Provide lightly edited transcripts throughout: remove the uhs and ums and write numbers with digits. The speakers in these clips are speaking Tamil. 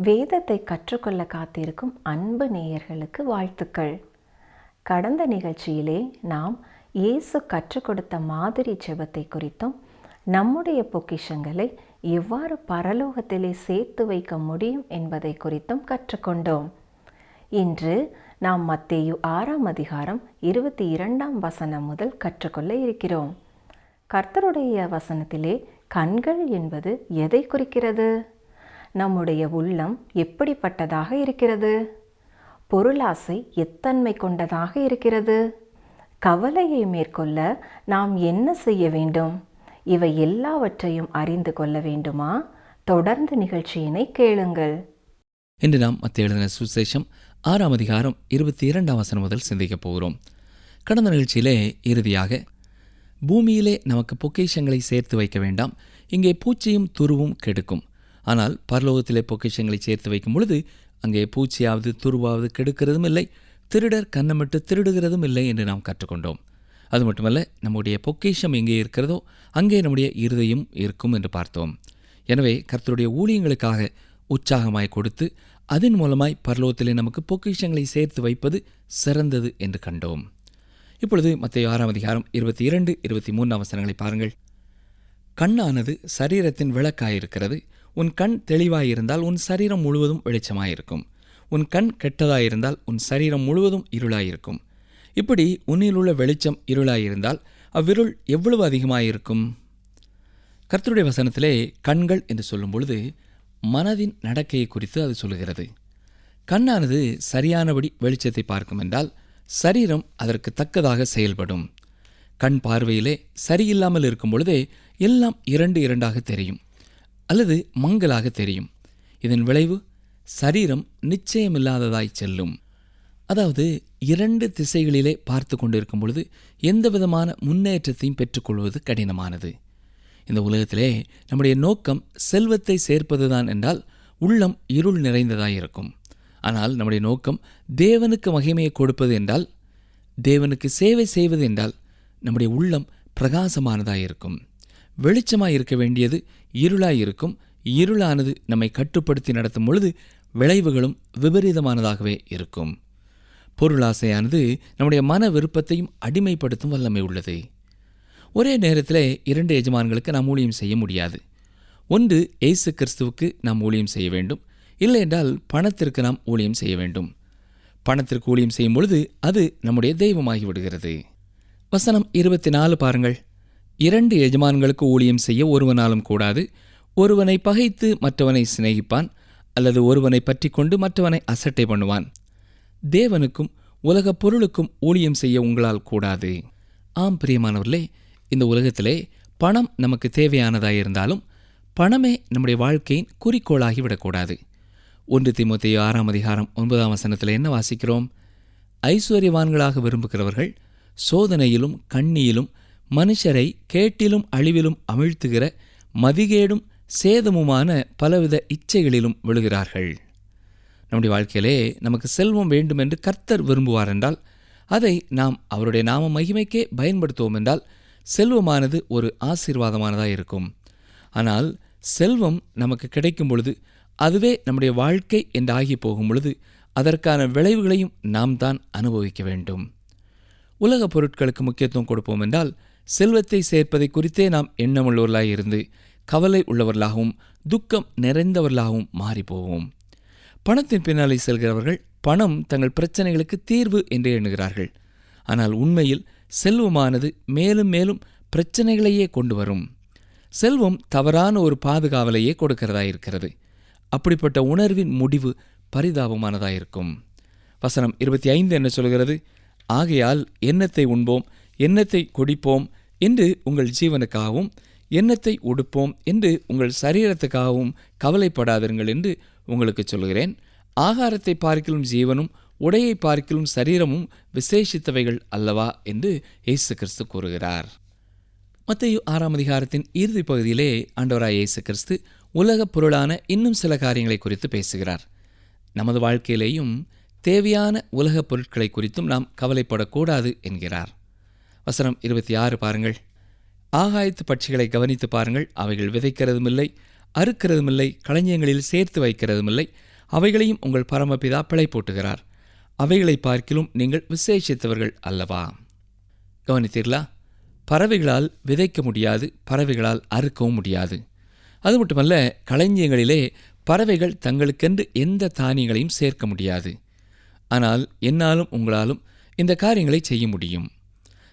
வேதத்தை கற்றுக்கொள்ள காத்திருக்கும் அன்பு நேயர்களுக்கு வாழ்த்துக்கள். கடந்த நிகழ்ச்சியிலே நாம் இயேசு கற்றுக் கொடுத்த மாதிரி ஜெபத்தை குறித்தும் நம்முடைய பொக்கிஷங்களை எவ்வாறு பரலோகத்திலே சேர்த்து வைக்க முடியும் என்பதை குறித்தும் கற்றுக்கொண்டோம். இன்று நாம் மத்தேயு 6ஆம் அதிகாரம் 22ஆம் வசனம் முதல் கற்றுக்கொள்ள இருக்கிறோம். கர்த்தருடைய வசனத்திலே கண்கள் என்பது எதை குறிக்கிறது? நம்முடைய உள்ளம் எப்படிப்பட்டதாக இருக்கிறது? பொருளாசை எத்தன்மை கொண்டதாக இருக்கிறது? கவலையை மேற்கொள்ள நாம் என்ன செய்ய வேண்டும்? இவை எல்லாவற்றையும் அறிந்து கொள்ள வேண்டுமா? தொடர்ந்து நிகழ்ச்சியினை கேளுங்கள். இன்று நாம் மத்தேயு எழுதின சுவிசேஷம் 6ஆம் அதிகாரம் 22ஆம் வசனம் முதல் சிந்திக்கப் போகிறோம். கடந்த நிகழ்ச்சியிலே இறுதியாக பூமியிலே நமக்கு பொக்கிஷங்களை சேர்த்து வைக்க வேண்டாம், இங்கே பூச்சியும் துருவும் கெடுக்கும். ஆனால் பரலோகத்திலே பொக்கிஷங்களை சேர்த்து வைக்கும் பொழுது அங்கே பூச்சியாவது துருவாவது கெடுக்கிறதும் இல்லை, திருடர் கன்னமிட்டு திருடுகிறதும் இல்லை என்று நாம் கற்றுக்கொண்டோம். அது மட்டுமல்ல, நம்முடைய பொக்கிஷம் எங்கே இருக்கிறதோ அங்கே நம்முடைய இருதயம் இருக்கும் என்று பார்த்தோம். எனவே கர்த்தருடைய ஊழியங்களுக்காக உற்சாகமாய் கொடுத்து அதன் மூலமாய் பரலோகத்திலே நமக்கு பொக்கிஷங்களை சேர்த்து வைப்பது சிறந்தது என்று கண்டோம். இப்பொழுது மத்தேயு 6ஆம் அதிகாரம் 22, 23 வசனங்களை பாருங்கள். கண்ணானது சரீரத்தின் விளக்காயிருக்கிறது. உன் கண் தெளிவாயிருந்தால் உன் சரீரம் முழுவதும் வெளிச்சமாயிருக்கும். உன் கண் கெட்டதாயிருந்தால் உன் சரீரம் முழுவதும் இருளாயிருக்கும். இப்படி உன்னிலுள்ள வெளிச்சம் இருளாயிருந்தால் அவ்விருள் எவ்வளவு அதிகமாயிருக்கும்? கர்த்தருடைய வசனத்திலே கண்கள் என்று சொல்லும் பொழுது மனதின் நடக்கையை குறித்து அது சொல்லுகிறது. கண்ணானது சரியானபடி வெளிச்சத்தை பார்க்கும் என்றால் சரீரம் அதற்கு தக்கதாக செயல்படும். கண் பார்வையிலே சரியில்லாமல் இருக்கும் பொழுதே எல்லாம் இரண்டு இரண்டாக தெரியும் அல்லது மங்கலாக தெரியும். இதன் விளைவு சரீரம் நிச்சயமில்லாததாய் செல்லும். அதாவது இரண்டு திசைகளிலே பார்த்து கொண்டிருக்கும் பொழுது எந்த விதமான முன்னேற்றத்தையும் பெற்றுக்கொள்வது கடினமானது. இந்த உலகத்திலே நம்முடைய நோக்கம் செல்வத்தை சேர்ப்பதுதான் என்றால் உள்ளம் இருள் நிறைந்ததாயிருக்கும். ஆனால் நம்முடைய நோக்கம் தேவனுக்கு மகிமையை கொடுப்பது என்றால், தேவனுக்கு சேவை செய்வது என்றால் நம்முடைய உள்ளம் பிரகாசமானதாயிருக்கும். வெளிச்சமாய் இருக்க வேண்டியது இருளாயிருக்கும். இருளானது நம்மை கட்டுப்படுத்தி நடத்தும் பொழுது விளைவுகளும் விபரீதமானதாகவே இருக்கும். பொருளாசையானது நம்முடைய மன விருப்பத்தையும் அடிமைப்படுத்தும் வல்லமை உள்ளது. ஒரே நேரத்தில் இரண்டு எஜமான்களுக்கு நாம் ஊழியம் செய்ய முடியாது. ஒன்று இயேசு கிறிஸ்துவுக்கு நாம் ஊழியம் செய்ய வேண்டும், இல்லை என்றால் பணத்திற்கு நாம் ஊழியம் செய்ய வேண்டும். பணத்திற்கு ஊழியம் செய்யும் பொழுது அது நம்முடைய தெய்வமாகி விடுகிறது. வசனம் 24 பாருங்கள். இரண்டு எஜமான்களுக்கு ஊழியம் செய்ய ஒருவனாலும் கூடாது. ஒருவனை பகைத்து மற்றவனை சிநேகிப்பான், அல்லது ஒருவனை பற்றி கொண்டு மற்றவனை அசட்டை பண்ணுவான். தேவனுக்கும் உலகப் பொருளுக்கும் ஊழியம் செய்ய உங்களால் கூடாது. ஆம் பிரியமானவர்களே, இந்த உலகத்திலே பணம் நமக்கு தேவையானதாயிருந்தாலும் பணமே நம்முடைய வாழ்க்கையின் குறிக்கோளாகிவிடக்கூடாது. 1 தீமோத்தேயு 6ஆம் அதிகாரம் 9ஆம் வசனத்தில் என்ன வாசிக்கிறோம்? ஐஸ்வர்யவான்களாக விரும்புகிறவர்கள் சோதனையிலும் கண்ணியிலும் மனுஷரை கேட்டிலும் அழிவிலும் அமிழ்த்துகிற மதிகேடும் சேதமுமான பலவித இச்சைகளிலும் விழுகிறார்கள். நம்முடைய வாழ்க்கையிலே நமக்கு செல்வம் வேண்டும் என்று கர்த்தர் விரும்புவார் என்றால் அதை நாம் அவருடைய நாம மகிமைக்கே பயன்படுத்துவோம் என்றால் செல்வமானது ஒரு ஆசீர்வாதமானதாக இருக்கும். ஆனால் செல்வம் நமக்கு கிடைக்கும் பொழுது அதுவே நம்முடைய வாழ்க்கை என்றாகி போகும் பொழுது அதற்கான விளைவுகளையும் நாம் தான் அனுபவிக்க வேண்டும். உலக பொருட்களுக்கு முக்கியத்துவம் கொடுப்போம் என்றால் செல்வத்தை சேர்ப்பதை குறித்தே நாம் எண்ணமுள்ளவர்களாக இருந்து கவலை உள்ளவர்களாகவும் துக்கம் நிறைந்தவர்களாகவும் மாறிப்போவோம். பணத்தின் பின்னாலே செல்கிறவர்கள் பணம் தங்கள் பிரச்சனைகளுக்கு தீர்வு என்று எண்ணுகிறார்கள். ஆனால் உண்மையில் செல்வமானது மேலும் மேலும் பிரச்சனைகளையே கொண்டு வரும். செல்வம் தவறான ஒரு பாதுகாவலையே கொடுக்கிறதாயிருக்கிறது. அப்படிப்பட்ட உணர்வின் முடிவு பரிதாபமானதாயிருக்கும். வசனம் 25 என்ன சொல்கிறது? ஆகையால் எண்ணத்தை உண்போம், எண்ணத்தை குடிப்போம் என்று உங்கள் ஜீவனுக்காகவும், எண்ணத்தை உடுப்போம் என்று உங்கள் சரீரத்துக்காகவும் கவலைப்படாதீர்கள் என்று உங்களுக்கு சொல்கிறேன். ஆகாரத்தை பார்க்கிலும் ஜீவனும் உடையை பார்க்கிலும் சரீரமும் விசேஷித்தவைகள் அல்லவா என்று இயேசு கிறிஸ்து கூறுகிறார். மத்தேயு 6ஆம் அதிகாரத்தின் இறுதி பகுதியிலே ஆண்டவராய் இயேசு கிறிஸ்து உலகப் பொருளான இன்னும் சில காரியங்களை குறித்து பேசுகிறார். நமது வாழ்க்கையிலேயும் தேவையான உலகப் பொருட்களை குறித்தும் நாம் கவலைப்படக்கூடாது என்கிறார். வசனம் 26 பாருங்கள். ஆகாயத்து பட்சிகளை கவனித்து பாருங்கள். அவைகள் விதைக்கிறதுமில்லை, அறுக்கிறதுமில்லை, களஞ்சியங்களில் சேர்த்து வைக்கிறதுமில்லை. அவைகளையும் உங்கள் பரமபிதா பிழைப்பூட்டுகிறார். அவைகளை பார்க்கிலும் நீங்கள் விசேஷித்தவர்கள் அல்லவா? கவனித்தீர்களா? பறவைகளால் விதைக்க முடியாது, பறவைகளால் அறுக்கவும் முடியாது. அது மட்டுமல்ல, களஞ்சியங்களிலே பறவைகள் தங்களுக்கென்று எந்த தானியங்களையும் சேர்க்க முடியாது. ஆனால் என்னாலும் உங்களாலும் இந்த காரியங்களை செய்ய முடியும்.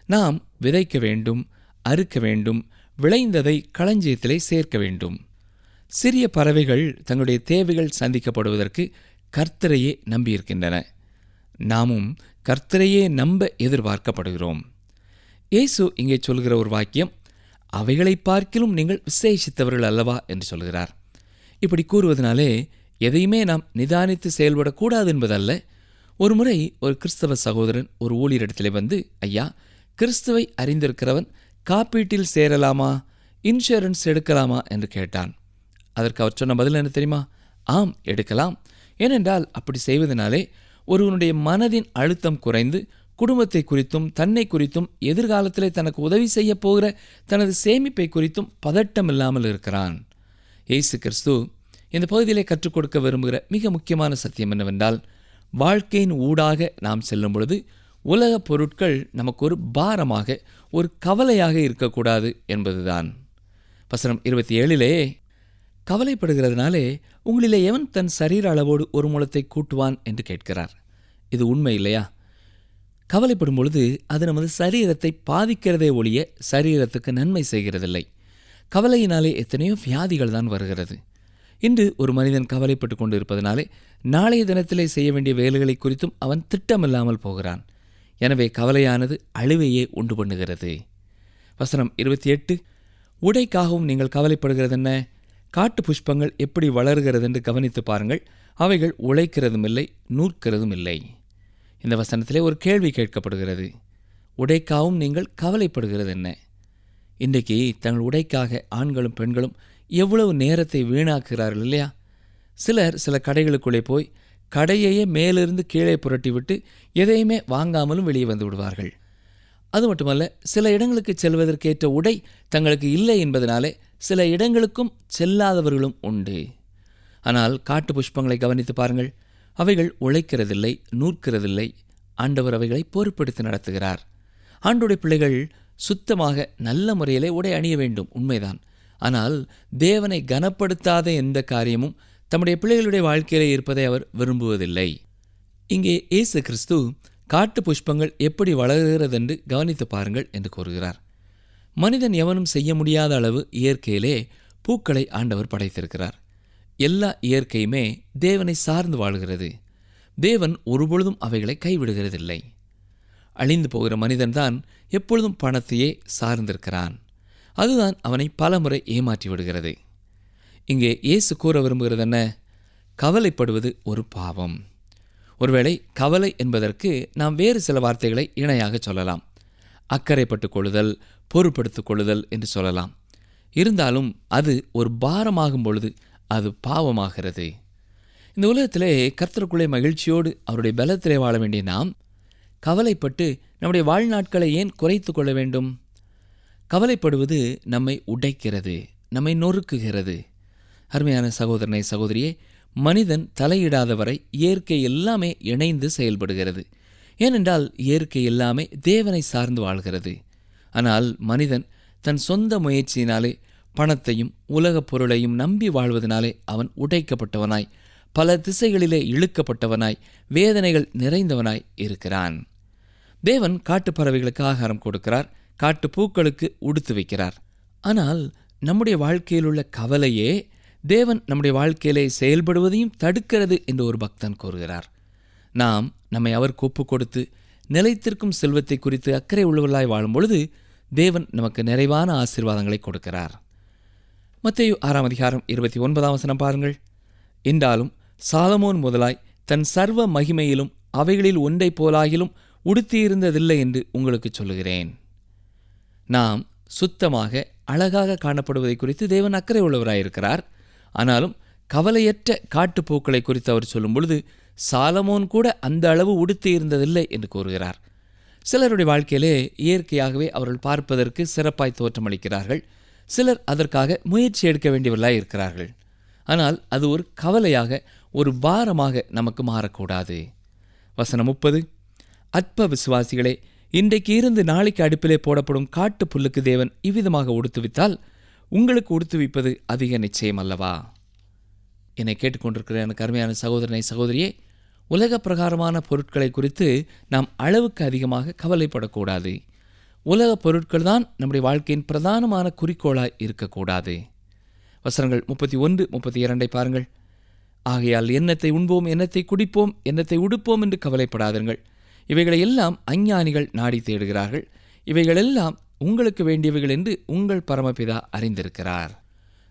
நாம் விதைக்க வேண்டும், அறுக்க வேண்டும், விளைந்ததை களஞ்சியத்திலே சேர்க்க வேண்டும். சிறிய பறவைகள் தங்களுடைய தேவைகள் சந்திக்கப்படுவதற்கு கர்த்தரையே நம்பியிருக்கின்றன. நாமும் கர்த்தரையே நம்ப எதிர்பார்க்கப்படுகிறோம். இயேசு இங்கே சொல்கிற ஒரு வாக்கியம், அவைகளை பார்க்கிலும் நீங்கள் விசேஷித்தவர்கள் அல்லவா என்று சொல்கிறார். இப்படி கூறுவதனாலே எதையுமே நாம் நிதானித்து செயல்படக்கூடாது என்பதல்ல. ஒரு முறை ஒரு கிறிஸ்தவ சகோதரன் ஒரு ஊழியரிடத்திலே வந்து, ஐயா, கிறிஸ்துவை அறிந்திருக்கிறவன் காப்பீட்டில் சேரலாமா, இன்சூரன்ஸ் எடுக்கலாமா என்று கேட்டான். அதற்கு அவர் சொன்ன பதில் என்ன தெரியுமா? ஆம், எடுக்கலாம். ஏனென்றால் அப்படி செய்வதனாலே ஒருவனுடைய மனதின் அழுத்தம் குறைந்து குடும்பத்தை குறித்தும் தன்னை குறித்தும் எதிர்காலத்திலே தனக்கு உதவி செய்ய போகிற தனது சேமிப்பை குறித்தும் பதட்டம் இல்லாமல் இருக்கிறான். இயேசு கிறிஸ்து இந்த பகுதியிலே கற்றுக் கொடுக்க விரும்புகிற மிக முக்கியமான சத்தியம் என்னவென்றால், வாழ்க்கையின் ஊடாக நாம் செல்லும் பொழுது உலக பொருட்கள் நமக்கு ஒரு பாரமாக, ஒரு கவலையாக இருக்கக்கூடாது என்பதுதான். வசனம் 27 கவலைப்படுகிறதுனாலே உங்களிலே எவன் தன் சரீர அளவோடு ஒரு முழத்தை கூட்டுவான் என்று கேட்கிறார். இது உண்மை இல்லையா? கவலைப்படும் பொழுது அது நமது சரீரத்தை பாதிக்கிறதே ஒழிய சரீரத்துக்கு நன்மை செய்கிறதில்லை. கவலையினாலே எத்தனையோ வியாதிகள் தான் வருகிறது. இன்று ஒரு மனிதன் கவலைப்பட்டு கொண்டு இருப்பதனாலே நாளைய தினத்திலே செய்ய வேண்டிய வேலைகளை குறித்தும் அவன் திட்டமில்லாமல் போகிறான். எனவே கவலையானது அழிவையே உண்டு பண்ணுகிறது. வசனம் 28 உடைக்காகவும் நீங்கள் கவலைப்படுகிறது என்ன? காட்டு புஷ்பங்கள் எப்படி வளர்கிறது என்று கவனித்து பாருங்கள். அவைகள் உழைக்கிறதும் இல்லை, நூற்கிறதும் இல்லை. இந்த வசனத்திலே ஒரு கேள்வி கேட்கப்படுகிறது. உடைக்காகவும் நீங்கள் கவலைப்படுகிறது என்ன? இன்றைக்கு தங்கள் உடைக்காக ஆண்களும் பெண்களும் எவ்வளவு நேரத்தை வீணாக்குகிறார்கள் இல்லையா? சிலர் சில கடைகளுக்குள்ளே போய் கடையையே மேலிருந்து கீழே புரட்டி விட்டு எதையுமே வாங்காமலும் வெளியே வந்து விடுவார்கள். அது மட்டுமல்ல, சில இடங்களுக்கு செல்வதற்கேற்ற உடை தங்களுக்கு இல்லை என்பதனாலே சில இடங்களுக்கும் செல்லாதவர்களும் உண்டு. ஆனால் காட்டு புஷ்பங்களை கவனித்து பாருங்கள். அவைகள் உழைக்கிறதில்லை, நூற்கிறதில்லை. ஆண்டவர் அவைகளை பொறுப்படுத்தி நடத்துகிறார். ஆண்டோடைய பிள்ளைகள் சுத்தமாக நல்ல முறையிலே உடை அணிய வேண்டும், உண்மைதான். ஆனால் தேவனை கனப்படுத்தாத எந்த காரியமும் தம்முடைய பிள்ளைகளுடைய வாழ்க்கையிலே இருப்பதை அவர் விரும்புவதில்லை. இங்கே இயேசு கிறிஸ்து காட்டு புஷ்பங்கள் எப்படி வளர்கிறதென்று கவனித்து பாருங்கள் என்று கூறுகிறார். மனிதன் எவனும் செய்ய முடியாத அளவு இயற்கையிலே பூக்களை ஆண்டவர் படைத்திருக்கிறார். எல்லா இயற்கையுமே தேவனை சார்ந்து வாழ்கிறது. தேவன் ஒருபொழுதும் அவைகளை கைவிடுகிறதில்லை. அழிந்து போகிற மனிதன்தான் எப்பொழுதும் பணத்தையே சார்ந்திருக்கிறான். அதுதான் அவனை பலமுறை ஏமாற்றி விடுகிறது. இங்கே இயேசு கூற விரும்புகிறது என்ன? கவலைப்படுவது ஒரு பாவம். ஒருவேளை கவலை என்பதற்கு நாம் வேறு சில வார்த்தைகளை இணையாக சொல்லலாம். அக்கறைப்பட்டுக் கொள்ளுதல், பொறுப்படுத்திக் கொள்ளுதல் என்று சொல்லலாம். இருந்தாலும் அது ஒரு பாரமாகும் பொழுது அது பாவமாகிறது. இந்த உலகத்திலே கர்த்தருக்குள்ளே மகிழ்ச்சியோடு அவருடைய பலத்திலே வாழ வேண்டிய நாம் கவலைப்பட்டு நம்முடைய வாழ்நாட்களை ஏன் குறைத்து கொள்ள வேண்டும்? கவலைப்படுவது நம்மை உடைக்கிறது, நம்மை நொறுக்குகிறது. அருமையான சகோதரனை, சகோதரியே, மனிதன் தலையிடாத வரை இயற்கை எல்லாமே இணைந்து செயல்படுகிறது. ஏனென்றால் இயற்கை எல்லாமே தேவனை சார்ந்து வாழ்கிறது. ஆனால் மனிதன் தன் சொந்த முயற்சியினாலே பணத்தையும் உலகப் பொருளையும் நம்பி வாழ்வதனாலே அவன் உடைக்கப்பட்டவனாய், பல திசைகளிலே இழுக்கப்பட்டவனாய், வேதனைகள் நிறைந்தவனாய் இருக்கிறான். தேவன் காட்டு பறவைகளுக்கு ஆகாரம் கொடுக்கிறார், காட்டு பூக்களுக்கு உடுத்து வைக்கிறார். ஆனால் நம்முடைய வாழ்க்கையில் உள்ள கவலையே தேவன் நம்முடைய வாழ்க்கையிலே செயல்படுவதையும் தடுக்கிறது என்று ஒரு பக்தன் கூறுகிறார். நாம் நம்மை அவருக்கு ஒப்பு கொடுத்து நிலைத்திருக்கும் செல்வத்தை குறித்து அக்கறை உள்ளவர்களாய் வாழும் பொழுது தேவன் நமக்கு நிறைவான ஆசீர்வாதங்களை கொடுக்கிறார். மத்தேயு 6:29 பாருங்கள். என்றாலும் சாலமோன் முதலாய் தன் சர்வ மகிமையிலும் அவைகளில் ஒன்றை போலாகிலும் உடுத்தியிருந்ததில்லை என்று உங்களுக்கு சொல்லுகிறேன். நாம் சுத்தமாக அழகாக காணப்படுவதை குறித்து தேவன் அக்கறை உள்ளவராயிருக்கிறார். ஆனாலும் கவலையற்ற காட்டுப்பூக்களை குறித்து அவர் சொல்லும் பொழுது சாலமோன் கூட அந்த அளவு உடுத்தி இருந்ததில்லை என்று கூறுகிறார். சிலருடைய வாழ்க்கையிலே இயற்கையாகவே அவர்கள் பார்ப்பதற்கு சிறப்பாய் தோற்றமளிக்கிறார்கள். சிலர் அதற்காக முயற்சி எடுக்க வேண்டியவர்களாய் இருக்கிறார்கள். ஆனால் அது ஒரு கவலையாக, ஒரு பாரமாக நமக்கு மாறக்கூடாது. வசனம் 30, அற்ப விசுவாசிகளே, இன்றைக்கு இருந்து நாளைக்கு அடுப்பிலே போடப்படும் காட்டு புல்லுக்கு தேவன் இவ்விதமாக உடுத்துவித்தால் உங்களுக்கு உடுத்துவிப்பது அதிக நிச்சயம் அல்லவா? என்னை கேட்டுக்கொண்டிருக்கிற எனக்கு அருமையான சகோதரனை, சகோதரியே, உலக பிரகாரமான பொருட்களை குறித்து நாம் அளவுக்கு அதிகமாக கவலைப்படக்கூடாது. உலக பொருட்கள் தான் நம்முடைய வாழ்க்கையின் பிரதானமான குறிக்கோளாய் இருக்கக்கூடாது. வசனங்கள் 31, 32 பாருங்கள். ஆகையால் என்னத்தை உண்போம், என்னத்தை குடிப்போம், என்னத்தை உடுப்போம் என்று கவலைப்படாதீர்கள். இவைகளை எல்லாம் அஞ்ஞானிகள் நாடி தேடுகிறார்கள். இவைகளெல்லாம் உங்களுக்கு வேண்டியவைகள் என்று உங்கள் பரமபிதா அறிந்திருக்கிறார்.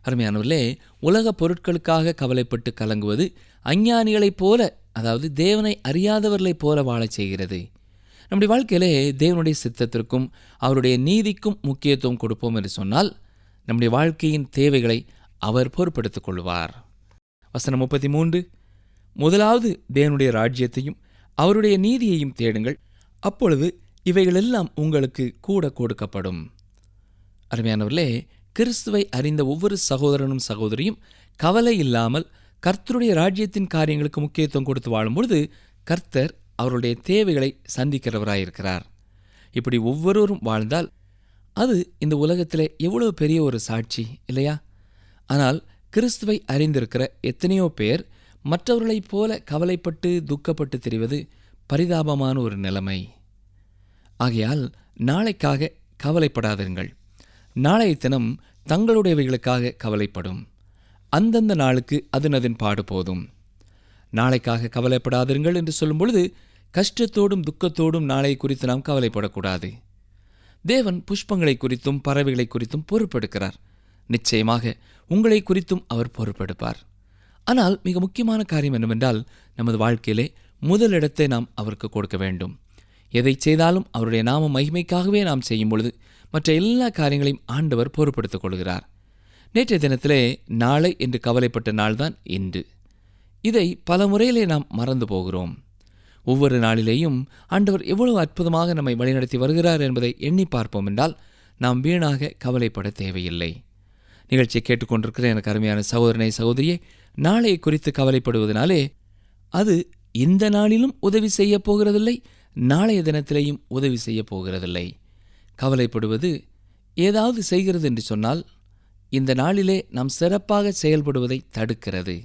அருமையானவர்களே, உலக பொருட்களுக்காக கவலைப்பட்டு கலங்குவது அஞ்ஞானிகளைப் போல, அதாவது தேவனை அறியாதவர்களைப் போல வாழச் செய்கிறது. நம்முடைய வாழ்க்கையிலே தேவனுடைய சித்தத்திற்கும் அவருடைய நீதிக்கும் முக்கியத்துவம் கொடுப்போம் என்று சொன்னால் நம்முடைய வாழ்க்கையின் தேவைகளை அவர் பொறுப்படுத்திக் கொள்வார். வசனம் 33, முதலாவது தேவனுடைய ராஜ்யத்தையும் அவருடைய நீதியையும் தேடுங்கள், அப்பொழுது இவைகளெல்லாம் உங்களுக்கு கூட கொடுக்கப்படும். அருமையானவர்களே, கிறிஸ்துவை அறிந்த ஒவ்வொரு சகோதரனும் சகோதரியும் கவலை இல்லாமல் கர்த்தருடைய ராஜ்யத்தின் காரியங்களுக்கு முக்கியத்துவம் கொடுத்து வாழும்பொழுது கர்த்தர் அவருடைய தேவைகளை சந்திக்கிறவராயிருக்கிறார். இப்படி ஒவ்வொருவரும் வாழ்ந்தால் அது இந்த உலகத்தில் எவ்வளவு பெரிய ஒரு சாட்சி இல்லையா? ஆனால் கிறிஸ்துவை அறிந்திருக்கிற எத்தனையோ பேர் மற்றவர்களைப் போல கவலைப்பட்டு துக்கப்பட்டு தெரிவது பரிதாபமான ஒரு நிலைமை. ஆகையால் நாளைக்காக கவலைப்படாதீர்கள். நாளைய தினம் தங்களுடையவைகளுக்காக கவலைப்படும். அந்தந்த நாளுக்கு அதன் பாடு போதும். நாளைக்காக கவலைப்படாதீர்கள் என்று சொல்லும் பொழுது கஷ்டத்தோடும் துக்கத்தோடும் நாளை குறித்து நாம் கவலைப்படக்கூடாது. தேவன் புஷ்பங்களை குறித்தும் பறவைகளை குறித்தும் பொறுப்பெடுக்கிறார். நிச்சயமாக உங்களை குறித்தும் அவர் பொறுப்பெடுப்பார். ஆனால் மிக முக்கியமான காரியம் என்னவென்றால், நமது வாழ்க்கையிலே முதலிடத்தை நாம் அவருக்கு கொடுக்க வேண்டும். எதை செய்தாலும் அவருடைய நாம மகிமைக்காகவே நாம் செய்யும் பொழுது மற்ற எல்லா காரியங்களையும் ஆண்டவர் பொறுப்படுத்திக் கொள்கிறார். நேற்றைய தினத்திலே நாளை என்று கவலைப்பட்ட நாள்தான் இன்று. இதை பல முறையிலே நாம் மறந்து போகிறோம். ஒவ்வொரு நாளிலேயும் ஆண்டவர் எவ்வளவு அற்புதமாக நம்மை வழிநடத்தி வருகிறார் என்பதை எண்ணி பார்ப்போம் என்றால் நாம் வீணாக கவலைப்பட தேவையில்லை. நிகழ்ச்சியை கேட்டுக்கொண்டிருக்கிற எனக்கு அருமையான சகோதரனை, சகோதரியே, நாளை குறித்து கவலைப்படுவதனாலே அது இந்த நாளிலும் உதவி செய்ய போகிறதில்லை, நாளைய தினத்திலேயும் உதவி செய்ய போகிறதில்லை. கவலைப்படுவது ஏதாவது செய்கிறது என்று சொன்னால் இந்த நாளிலே நாம் சிறப்பாக செயல்படுவதை தடுக்கிறது.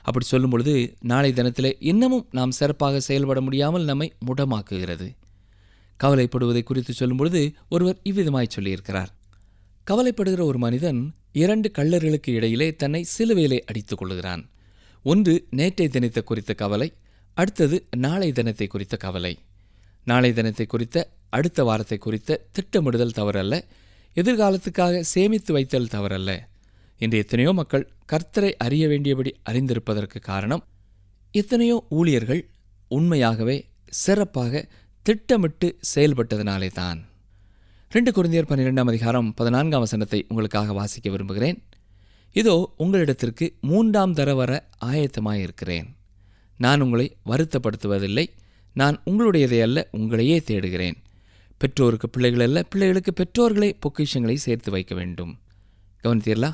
அப்படி சொல்லும் பொழுது நாளை தினத்திலே இன்னமும் நாம் சிறப்பாக செயல்பட முடியாமல் நம்மை முடமாக்குகிறது. கவலைப்படுவதை குறித்து சொல்லும் பொழுது ஒருவர் இவ்விதமாய் சொல்லியிருக்கிறார். கவலைப்படுகிற ஒரு மனிதன் 2 கள்ளர்களுக்கு இடையிலே தன்னை சிலுவையிலே அடித்துக் கொள்கிறான். ஒன்று நேற்றை தினத்தை குறித்த கவலை, அடுத்தது நாளை தினத்தை குறித்த கவலை. நாளை தினத்தை குறித்த, அடுத்த வாரத்தை குறித்த திட்டமிடுதல் தவறல்ல, எதிர்காலத்துக்காக சேமித்து வைத்தல் தவறல்ல. இன்று எத்தனையோ மக்கள் கர்த்தரை அறிய வேண்டியபடி அறிந்திருப்பதற்கு காரணம் எத்தனையோ ஊழியர்கள் உண்மையாகவே சிறப்பாக திட்டமிட்டு செயல்பட்டதினாலே தான். 2 கொரிந்தியர் 12:14 உங்களுக்காக வாசிக்க விரும்புகிறேன். இதோ உங்களிடத்திற்கு 3ஆம் தர வர ஆயத்தமாயிருக்கிறேன். நான் உங்களை வருத்தப்படுத்துவதில்லை. நான் உங்களுடையதை அல்ல, உங்களையே தேடுகிறேன். பெற்றோருக்கு பிள்ளைகள் அல்ல, பிள்ளைகளுக்கு பெற்றோர்களை பொக்கிஷங்களை சேர்த்து வைக்க வேண்டும். கவனித்தீர்களா?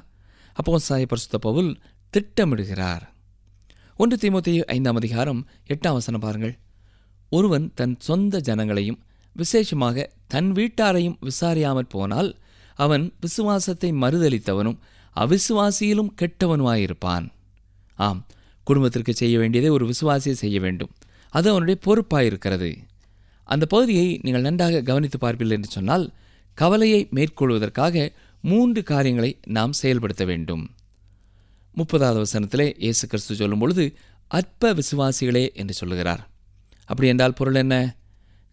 அப்போஸ்தலனாகிய பரிசுத்த பவுல் திட்டமிடுகிறார். 1 தீமோத்தேயு 5:8 பாருங்கள். ஒருவன் தன் சொந்த ஜனங்களையும் விசேஷமாக தன் வீட்டாரையும் விசாரியாமற் போனால் அவன் விசுவாசத்தை மறுதலித்தவனும் அவிசுவாசியிலும் கெட்டவனுமாயிருப்பான். ஆம், குடும்பத்திற்கு செய்ய வேண்டியதை ஒரு விசுவாசியை செய்ய வேண்டும். அது அவனுடைய பொறுப்பாயிருக்கிறது. அந்த பகுதியை நீங்கள் நன்றாக கவனித்து பார்ப்பீர்கள் என்று சொன்னால் கவலையை மேற்கொள்வதற்காக 3 காரியங்களை நாம் செயல்படுத்த வேண்டும். 30வது வசனத்திலே இயேசு கிறிஸ்து சொல்லும் பொழுது அற்ப விசுவாசிகளே என்று சொல்லுகிறார். அப்படி என்றால் பொருள் என்ன?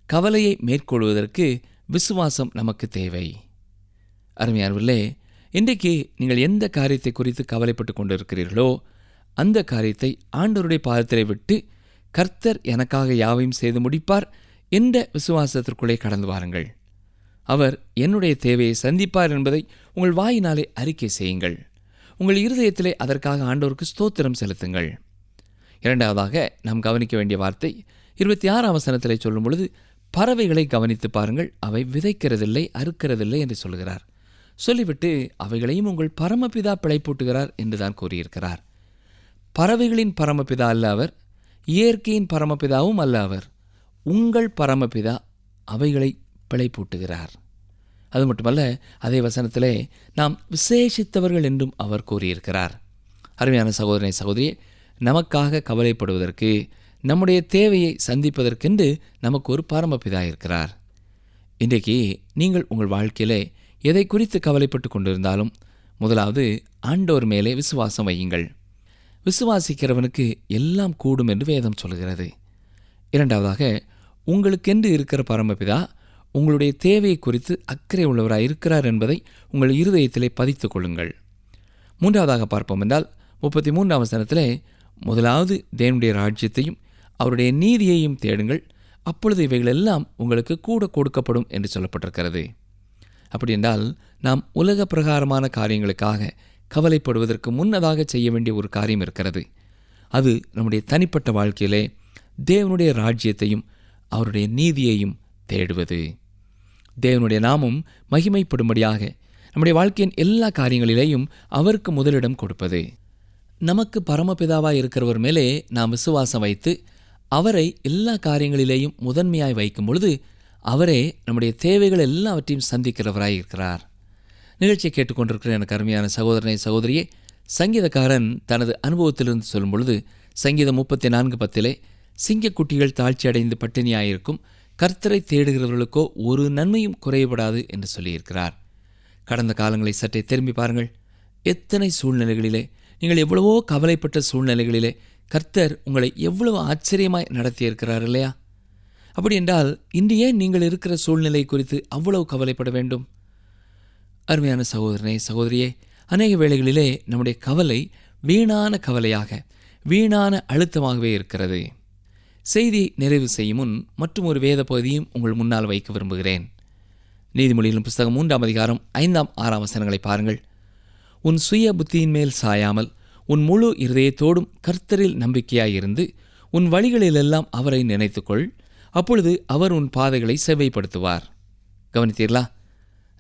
கவலையை மேற்கொள்வதற்கு விசுவாசம் நமக்கு தேவை. அருமையானவர்களே, இன்றைக்கு நீங்கள் எந்த காரியத்தை குறித்து கவலைப்பட்டு கொண்டிருக்கிறீர்களோ அந்த காரியத்தை ஆண்டவருடைய பாதத்திலே விட்டு கர்த்தர் எனக்காக யாவையும் செய்து முடிப்பார் என்ற விசுவாசத்திற்குள்ளே கடந்து வாருங்கள். அவர் என்னுடைய தேவையை சந்திப்பார் என்பதை உங்கள் வாயினாலே அறிக்கை செய்யுங்கள். உங்கள் இருதயத்திலே அதற்காக ஆண்டவருக்கு ஸ்தோத்திரம் செலுத்துங்கள். 2வதாக நாம் கவனிக்க வேண்டிய வார்த்தை 26ஆம் வசனத்திலே சொல்லும் பொழுது பறவைகளை கவனித்து பாருங்கள், அவை விதைக்கிறதில்லை, அறுக்கிறதில்லை என்று சொல்கிறார். சொல்லிவிட்டு அவைகளையும் உங்கள் பரமபிதா பிழைப்பூட்டுகிறார் என்றுதான் கூறியிருக்கிறார். பறவைகளின் பரமபிதா அல்ல அவர், இயற்கையின் பரமபிதாவும் அல்ல அவர். உங்கள் பரமபிதா அவைகளை பிழைப்பூட்டுகிறார். அது மட்டுமல்ல, அதே வசனத்திலே நாம் விசேஷித்தவர்கள் என்றும் அவர் கூறியிருக்கிறார். அருமையான சகோதரனை சகோதரியே, நமக்காக கவலைப்படுவதற்கு, நம்முடைய தேவையை சந்திப்பதற்கென்று நமக்கு ஒரு பரமபிதா இருக்கிறார். இன்றைக்கு நீங்கள் உங்கள் வாழ்க்கையிலே எதை குறித்து கவலைப்பட்டு கொண்டிருந்தாலும், முதலாவது ஆண்டவர் மேலே விசுவாசம் வையுங்கள். விசுவாசிக்கிறவனுக்கு எல்லாம் கூடும் என்று வேதம் சொல்கிறது. இரண்டாவதாக, உங்களுக்கென்று இருக்கிற பரமபிதா உங்களுடைய தேவையை குறித்து அக்கறை உள்ளவராய் இருக்கிறார் என்பதை உங்கள் இருதயத்திலே பதித்துக் கொள்ளுங்கள். மூன்றாவதாக பார்ப்போம் என்றால் 33ஆம் வசனத்திலே, முதலாவது தேவனுடைய ராஜ்யத்தையும் அவருடைய நீதியையும் தேடுங்கள், அப்பொழுது இவைகளெல்லாம் உங்களுக்கு கூட கொடுக்கப்படும் என்று சொல்லப்பட்டிருக்கிறது. அப்படி என்றால் நாம் உலக பிரகாரமான காரியங்களுக்காக கவலைப்படுவதற்கு முன்னதாக செய்ய வேண்டிய ஒரு காரியம் இருக்கிறது. அது நம்முடைய தனிப்பட்ட வாழ்க்கையிலே தேவனுடைய ராஜ்யத்தையும் அவருடைய நீதியையும் தேடுவது. தேவனுடைய நாமம் மகிமைப்படும்படியாக நம்முடைய வாழ்க்கையின் எல்லா காரியங்களிலேயும் அவருக்கு முதலிடம் கொடுப்பது. நமக்கு பரமபிதாவாய் இருக்கிறவர் மேலே நாம் விசுவாசம் வைத்து அவரை எல்லா காரியங்களிலேயும் முதன்மையாய் வைக்கும் பொழுது அவரே நம்முடைய தேவைகள் எல்லாவற்றையும் சந்திக்கிறவராய் இருக்கிறார். நிகழ்ச்சியை கேட்டுக்கொண்டிருக்கிற எனக்கு அருமையான சகோதரனை சகோதரியே, சங்கீதக்காரன் தனது அனுபவத்திலிருந்து சொல்லும் பொழுது சங்கீதம் 34:10 சிங்கக்குட்டிகள் தாழ்ச்சி அடைந்து பட்டினியாயிருக்கும், கர்த்தரை தேடுகிறவர்களுக்கோ ஒரு நன்மையும் குறையப்படாது என்று சொல்லியிருக்கிறார். கடந்த காலங்களை சற்றே திரும்பி பாருங்கள். எத்தனை சூழ்நிலைகளிலே, நீங்கள் எவ்வளவோ கவலைப்பட்ட சூழ்நிலைகளிலே கர்த்தர் உங்களை எவ்வளவு ஆச்சரியமாய் நடத்தியிருக்கிறார் இல்லையா? அப்படி என்றால் இன்று ஏன் நீங்கள் இருக்கிற சூழ்நிலை குறித்து அவ்வளவு கவலைப்பட வேண்டும்? அருமையான சகோதரனே சகோதரியே, அநேக வேளைகளிலே நம்முடைய கவலை வீணான கவலையாக, வீணான அழுத்தமாகவே இருக்கிறது. செய்தி நிறைவு செய்யும் முன் மற்றும் ஒரு வேத பகுதியும் உங்கள் முன்னால் வைக்க விரும்புகிறேன். நீதிமொழியின் புஸ்தகம் 3ஆம் அதிகாரம் 5ஆம் 6ஆம் வசனங்களை பாருங்கள். உன் சுய புத்தியின் மேல் சாயாமல் உன் முழு இருதயத்தோடும் கர்த்தரில் நம்பிக்கையாயிருந்து உன் வழிகளிலெல்லாம் அவரை நினைத்துக்கொள், அப்பொழுது அவர் உன் பாதைகளை செவ்வைப்படுத்துவார். கவனித்தீர்களா?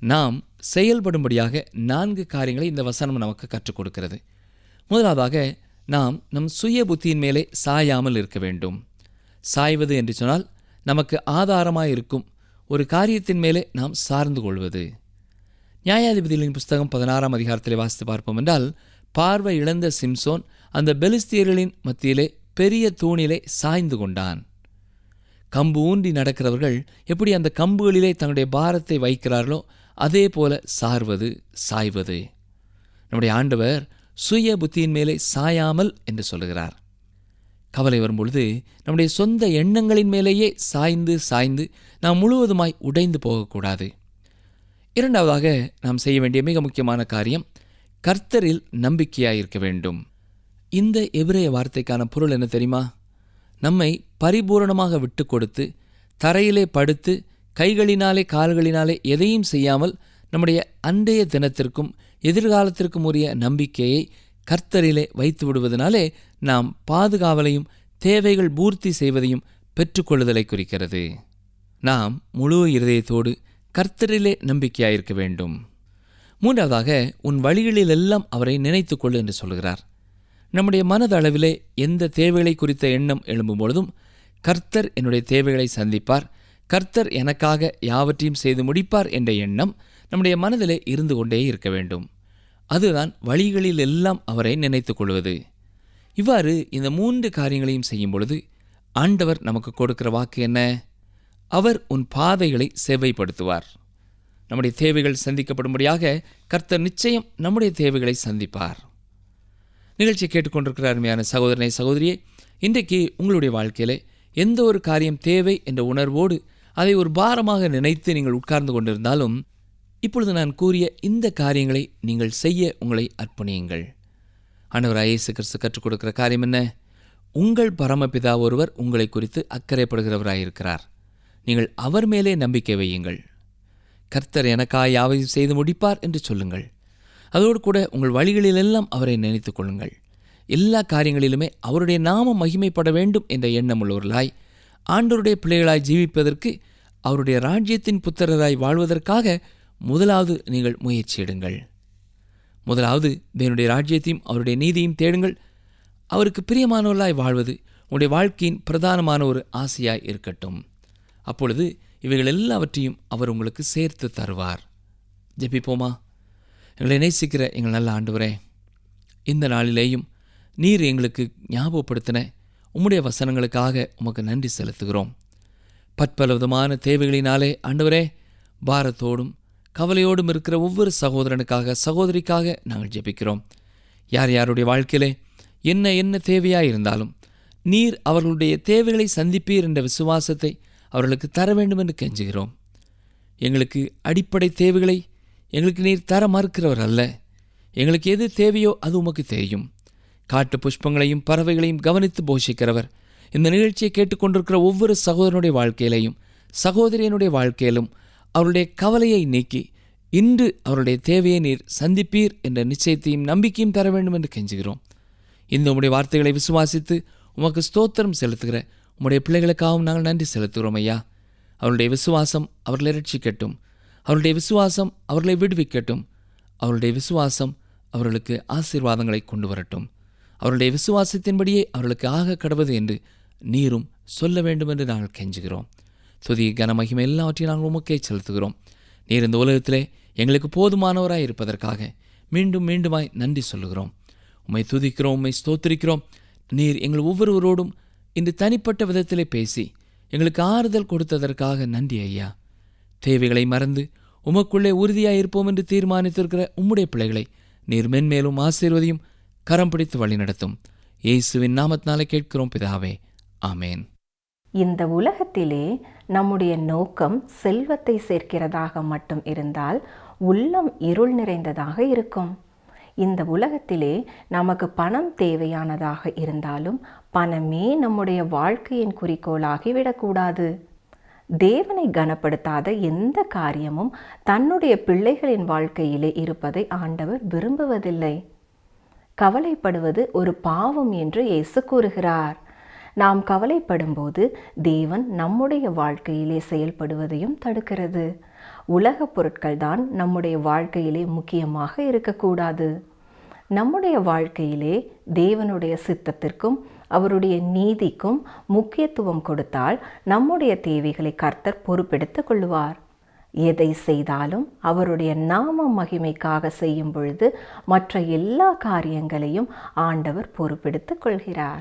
நாம் செயல்படும்படியாக 4 காரியங்களை இந்த வசனம் நமக்கு கற்றுக் கொடுக்கிறது. முதலாவதாக, நாம் நம் சுய புத்தியின் மேலே சாயாமல் இருக்க வேண்டும். சாய்வது என்று சொன்னால் நமக்கு ஆதாரமாயிருக்கும் ஒரு காரியத்தின் மேலே நாம் சார்ந்து கொள்வது. நியாயாதிபதிகளின் புஸ்தகம் 16ஆம் அதிகாரத்திலே வாசித்து பார்ப்போம் என்றால், பார்வை இழந்த சிம்சோன் அந்த பெலிஸ்தியர்களின் மத்தியிலே பெரிய தூணிலே சாய்ந்து கொண்டான். கம்பு ஊன்றி நடக்கிறவர்கள் எப்படி அந்த கம்புகளிலே தங்களுடைய பாரத்தை வைக்கிறார்களோ அதே போல சாய்வது. நம்முடைய ஆண்டவர் சுய புத்தியின் மேலே சாயாமல் என்று சொல்லுகிறார். கவலை வரும்பொழுது நம்முடைய சொந்த எண்ணங்களின் மேலேயே சாய்ந்து நாம் முழுவதுமாய் உடைந்து போகக்கூடாது. இரண்டாவதாக, நாம் செய்ய வேண்டிய மிக முக்கியமான காரியம் கர்த்தரில் நம்பிக்கையாயிருக்க வேண்டும். இந்த எபிரேய வார்த்தைக்கான பொருள் என்ன தெரியுமா? நம்மை பரிபூரணமாக விட்டு கொடுத்து தரையிலே படுத்து கைகளினாலே கால்களினாலே எதையும் செய்யாமல் நம்முடைய அன்றைய தினத்திற்கும் எதிர்காலத்திற்கும் உரிய நம்பிக்கையை கர்த்தரிலே வைத்து விடுவதனாலே நாம் பாதுகாவலையும் தேவைகள் பூர்த்தி செய்வதையும் பெற்றுக்கொள்ளுதலை குறிக்கிறது. நாம் முழு இருதயத்தோடு கர்த்தரிலே நம்பிக்கையாயிருக்க வேண்டும். மூன்றாவதாக, உன் வழிகளிலெல்லாம் அவரை நினைத்துக்கொள் என்று சொல்கிறார். நம்முடைய மனதளவிலே எந்த தேவைகளை குறித்த எண்ணம் எழும்பும் பொழுதும் கர்த்தர் என்னுடைய தேவைகளை சந்திப்பார், கர்த்தர் எனக்காக யாவற்றையும் செய்து முடிப்பார் என்ற எண்ணம் நம்முடைய மனதிலே இருந்து கொண்டே இருக்க வேண்டும். அதுதான் வழிகளில் எல்லாம் அவரை நினைத்துக் கொள்வது. இவ்வாறு இந்த 3 காரியங்களையும் செய்யும் பொழுது ஆண்டவர் நமக்கு கொடுக்கிற வாக்கு என்ன? அவர் உன் பாதைகளை செவ்வைப்படுத்துவார். நம்முடைய தேவைகள் சந்திக்கப்படும்படியாக கர்த்தர் நிச்சயம் நம்முடைய தேவைகளை சந்திப்பார். நிகழ்ச்சியை கேட்டுக்கொண்டிருக்கிற அருமையான சகோதரனை சகோதரியே, இன்றைக்கு உங்களுடைய வாழ்க்கையிலே எந்த ஒரு காரியம் தேவை என்ற உணர்வோடு அதை ஒரு பாரமாக நினைத்து நீங்கள் உட்கார்ந்து கொண்டிருந்தாலும், இப்பொழுது நான் கூறிய இந்த காரியங்களை நீங்கள் செய்ய உங்களை அர்ப்பணியுங்கள். ஆண்டவராகிய இயேசு கிறிஸ்து கற்றுக் கொடுக்கிற காரியம் என்ன? உங்கள் பரமபிதா ஒருவர் உங்களை குறித்து அக்கறைப்படுகிறவராயிருக்கிறார். நீங்கள் அவர் மேலே நம்பிக்கை வையுங்கள். கர்த்தர் எனக்காய் யாவையும் செய்து முடிப்பார் என்று சொல்லுங்கள். அதோடு கூட உங்கள் வழிகளிலெல்லாம் அவரை நினைத்துக் கொள்ளுங்கள். எல்லா காரியங்களிலுமே அவருடைய நாமம் மகிமைப்பட வேண்டும் என்ற எண்ணம் உள்ளவர்களாய், ஆண்டவருடைய பிள்ளைகளாய் ஜீவிப்பதற்கு, அவருடைய ராஜ்யத்தின் புத்திரராய் வாழ்வதற்காக முதலாவது நீங்கள் முயற்சியிடுங்கள். முதலாவது தேவனுடைய ராஜ்யத்தையும் அவருடைய நீதியையும் தேடுங்கள். அவருக்கு பிரியமானவர்களாய் வாழ்வது உங்களுடைய வாழ்க்கையின் பிரதானமான ஒரு ஆசையாய் இருக்கட்டும். அப்பொழுது இவைகள் எல்லாவற்றையும் அவர் உங்களுக்கு சேர்த்து தருவார். ஜெபிப்போமா? எங்களை நேசிக்கிற எங்கள் நல்ல ஆண்டவரே, இந்த நாளிலேயும் நீர் எங்களுக்கு ஞாபகப்படுத்தின உம்முடைய வசனங்களுக்காக உமக்கு நன்றி செலுத்துகிறோம். பற்பல விதமான தேவைகளினாலே ஆண்டவரே பாரத்தோடும் கவலையோடும் இருக்கிற ஒவ்வொரு சகோதரனுக்காக சகோதரிக்காக நாங்கள் ஜெபிக்கிறோம். யார் யாருடைய வாழ்க்கையிலே என்ன தேவையாக இருந்தாலும் நீர் அவர்களுடைய தேவைகளை சந்திப்பீர் என்ற விசுவாசத்தை அவர்களுக்கு தர வேண்டும் என்று கெஞ்சுகிறோம். எங்களுக்கு அடிப்படை தேவைகளை எங்களுக்கு நீர் தர மறுக்கிறவர் அல்ல. எங்களுக்கு எது தேவையோ அது உமக்கு தெரியும். காட்டு புஷ்பங்களையும் பறவைகளையும் கவனித்து போஷிக்கிறவர் இந்த நிகழ்ச்சியை கேட்டுக்கொண்டிருக்கிற ஒவ்வொரு சகோதரனுடைய வாழ்க்கையிலையும் சகோதரியனுடைய வாழ்க்கையிலும் அவருடைய கவலையை நீக்கி இன்று அவருடைய தேவையை நீர் சந்திப்பீர் என்ற நிச்சயத்தையும் நம்பிக்கையும் தர வேண்டும் என்று கெஞ்சுகிறோம். இந்த உம்முடைய வார்த்தைகளை விசுவாசித்து உமக்கு ஸ்தோத்திரம் செலுத்துகிற உம்முடைய பிள்ளைகளுக்காகவும் நாங்கள் நன்றி செலுத்துகிறோம் ஐயா. அவருடைய விசுவாசம் அவர்களை ரட்சிக்கட்டும். அவருடைய விசுவாசம் அவர்களை விடுவிக்கட்டும். அவருடைய விசுவாசம் அவர்களுக்கு ஆசீர்வாதங்களை கொண்டு வரட்டும். அவருடைய விசுவாசத்தின்படியே அவர்களுக்கு ஆக கடவது என்று நீரும் சொல்ல வேண்டும் என்று நாங்கள் கெஞ்சுகிறோம். துதி கன மகிமை எல்லாவற்றையும் நாங்கள் உமக்கே செலுத்துகிறோம். நீர் இந்த உலகத்திலே எங்களுக்கு போதுமானவராய் இருப்பதற்காக மீண்டும் மீண்டுமாய் நன்றி சொல்லுகிறோம். உம்மை துதிக்கிறோம், உம்மை ஸ்தோத்திரிக்கிறோம். நீர் எங்கள் ஒவ்வொருவரோடும் இன்று தனிப்பட்ட விதத்திலே பேசி எங்களுக்கு ஆறுதல் கொடுத்ததற்காக நன்றி ஐயா. தேவைகளை மறந்து உமக்குள்ளே உறுதியாயிருப்போம் என்று தீர்மானித்திருக்கிற உம்முடைய பிள்ளைகளை நீர் மென்மேலும் ஆசீர்வதியும் கரம் பிடித்து வழி நடத்தும். இயேசுவின் நாமத்தினாலே கேட்கிறோம் பிதாவே, ஆமேன். இந்த உலகத்திலே நம்முடைய நோக்கம் செல்வத்தை சேர்க்கிறதாக மட்டும் இருந்தால் உள்ளம் இருள் நிறைந்ததாக இருக்கும். இந்த உலகத்திலே நமக்கு பணம் தேவையானதாக இருந்தாலும் பணமே நம்முடைய வாழ்க்கையின் குறிக்கோளாகி விடக்கூடாது. தேவனை கனப்படுத்தாத எந்த காரியமும் தன்னுடைய பிள்ளைகளின் வாழ்க்கையிலே இருப்பதை ஆண்டவர் விரும்புவதில்லை. கவலைப்படுவது ஒரு பாவம் என்று இயேசு கூறுகிறார். நாம் கவலைப்படும்போது தேவன் நம்முடைய வாழ்க்கையிலே செயல்படுவதையும் தடுக்கிறது. உலக பொருட்கள் தான் நம்முடைய வாழ்க்கையிலே முக்கியமாக இருக்கக்கூடாது. நம்முடைய வாழ்க்கையிலே தேவனுடைய சித்தத்திற்கும் அவருடைய நீதிக்கும் முக்கியத்துவம் கொடுத்தால் நம்முடைய தேவைகளை கர்த்தர் பொறுப்பெடுத்துக் கொள்வார். எதை செய்தாலும் அவருடைய நாம மகிமைக்காக செய்யும் பொழுது மற்ற எல்லா காரியங்களையும் ஆண்டவர் பொறுப்பெடுத்துக் கொள்கிறார்.